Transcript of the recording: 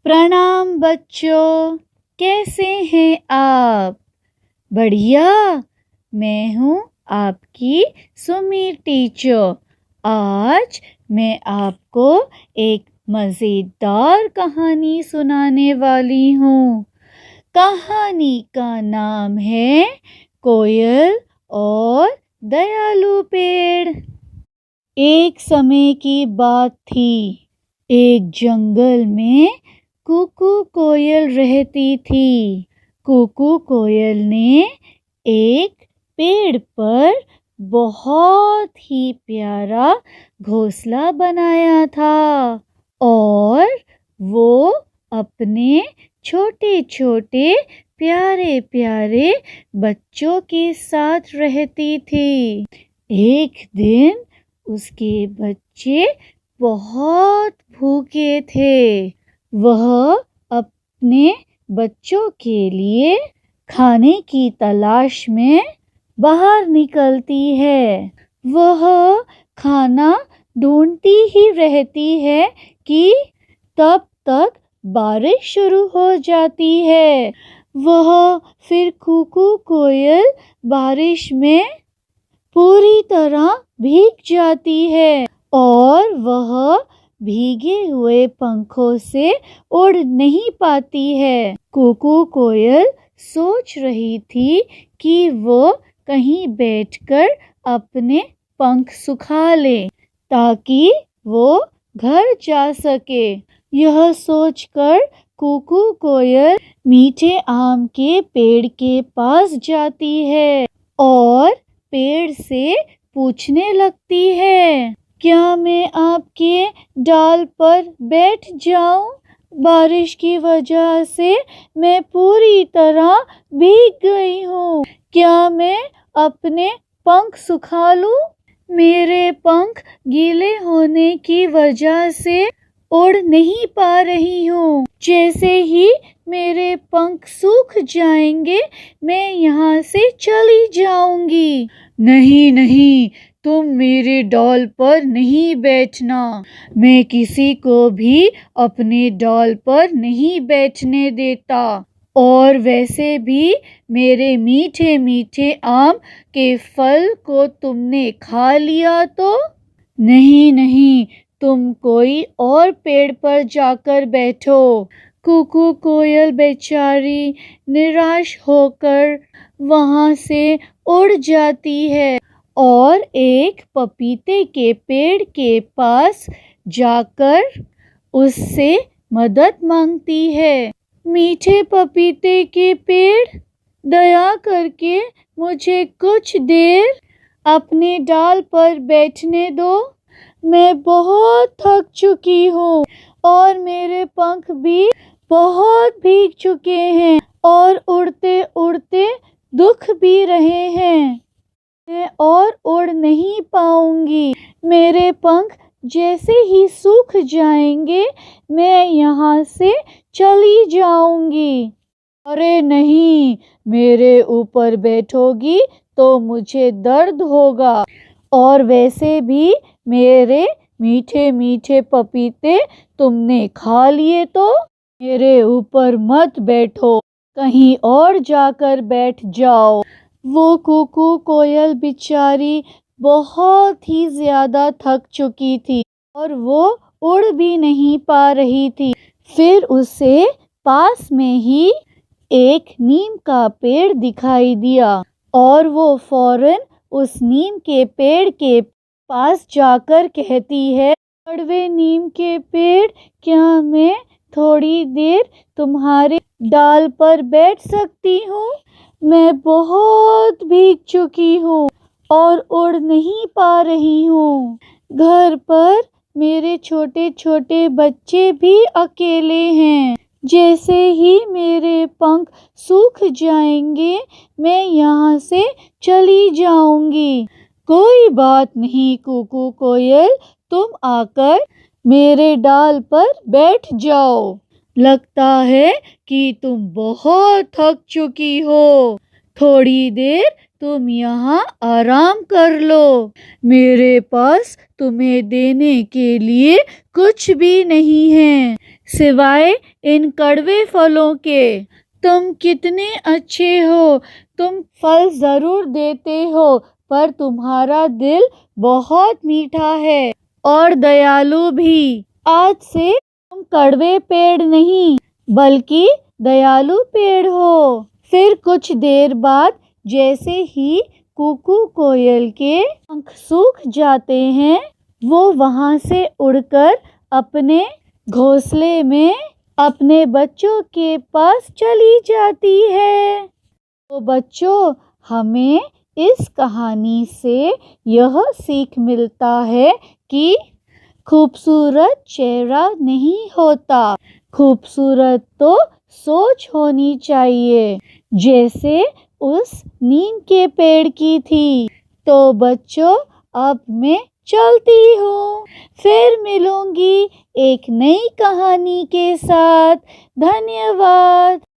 प्रणाम बच्चों, कैसे हैं आप? बढ़िया। मैं हूँ आपकी सुमी टीचर। आज मैं आपको एक मज़ेदार कहानी सुनाने वाली हूँ। कहानी का नाम है कोयल और दयालु पेड़। एक समय की बात थी। एक जंगल में कुकू कोयल रहती थी। कुकू कोयल ने एक पेड़ पर बहुत ही प्यारा घोंसला बनाया था और वो अपने छोटे छोटे प्यारे प्यारे बच्चों के साथ रहती थी। एक दिन उसके बच्चे बहुत भूखे थे। वह अपने बच्चों के लिए खाने की तलाश में बाहर निकलती है। वह खाना ढूंढती ही रहती है कि तब तक बारिश शुरू हो जाती है। वह फिर कुकू कोयल बारिश में पूरी तरह भीग जाती है और वह भीगे हुए पंखों से उड़ नहीं पाती है। कुकू कोयल सोच रही थी कि वो कहीं बैठकर अपने पंख सुखा ले ताकि वो घर जा सके। यह सोचकर कुकू कोयल मीठे आम के पेड़ के पास जाती है और पेड़ से पूछने लगती है, क्या मैं आपके डाल पर बैठ जाऊं? बारिश की वजह से मैं पूरी तरह भीग गई हूँ। क्या मैं अपने पंख सुखा लूं? मेरे पंख गीले होने की वजह से उड़ नहीं पा रही हूँ। जैसे ही मेरे पंख सूख जाएंगे मैं यहाँ से चली जाऊंगी। नहीं नहीं, तुम मेरे डाल पर नहीं बैठना। मैं किसी को भी अपने डाल पर नहीं बैठने देता। और वैसे भी मेरे मीठे मीठे आम के फल को तुमने खा लिया तो? नहीं नहीं, तुम कोई और पेड़ पर जाकर बैठो। कुकू कोयल बेचारी निराश होकर वहां से उड़ जाती है और एक पपीते के पेड़ के पास जाकर उससे मदद मांगती है। मीठे पपीते के पेड़, दया करके मुझे कुछ देर अपने डाल पर बैठने दो। मैं बहुत थक चुकी हूँ और मेरे पंख भी बहुत भीग चुके हैं और उड़ते उड़ते दुख भी रहे हैं। मैं और उड़ नहीं पाऊंगी। मेरे पंख जैसे ही सूख जाएंगे मैं यहाँ से चली जाऊंगी। अरे नहीं, मेरे ऊपर बैठोगी तो मुझे दर्द होगा और वैसे भी मेरे मीठे मीठे पपीते तुमने खा लिए तो? मेरे ऊपर मत बैठो, कहीं और जाकर बैठ जाओ। वो कुकू कोयल बेचारी बहुत ही ज्यादा थक चुकी थी और वो उड़ भी नहीं पा रही थी। फिर उसे पास में ही एक नीम का पेड़ दिखाई दिया और वो फौरन उस नीम के पेड़ के पास जाकर कहती है, कड़वे नीम के पेड़, क्या मैं थोड़ी देर तुम्हारे डाल पर बैठ सकती हूँ? मैं बहुत भीग चुकी हूँ और उड़ नहीं पा रही हूँ। घर पर मेरे छोटे छोटे बच्चे भी अकेले हैं। जैसे ही मेरे पंख सूख जाएंगे मैं यहाँ से चली जाऊंगी। कोई बात नहीं कुकू कोयल, तुम आकर मेरे डाल पर बैठ जाओ। लगता है कि तुम बहुत थक चुकी हो। थोड़ी देर तुम यहाँ आराम कर लो। मेरे पास तुम्हें देने के लिए कुछ भी नहीं है सिवाय इन कड़वे फलों के। तुम कितने अच्छे हो, तुम फल जरूर देते हो, पर तुम्हारा दिल बहुत मीठा है और दयालु भी। आज से तुम कड़वे पेड़ नहीं बल्कि दयालु पेड़ हो। फिर कुछ देर बाद जैसे ही कुकू कोयल के पंख सूख जाते हैं, वो वहां से उड़कर अपने घोंसले में अपने बच्चों के पास चली जाती है। तो बच्चों, हमें इस कहानी से यह सीख मिलता है कि खूबसूरत चेहरा नहीं होता, खूबसूरत तो सोच होनी चाहिए, जैसे उस नीम के पेड़ की थी। तो बच्चों, अब मैं चलती हूँ, फिर मिलूंगी एक नई कहानी के साथ। धन्यवाद।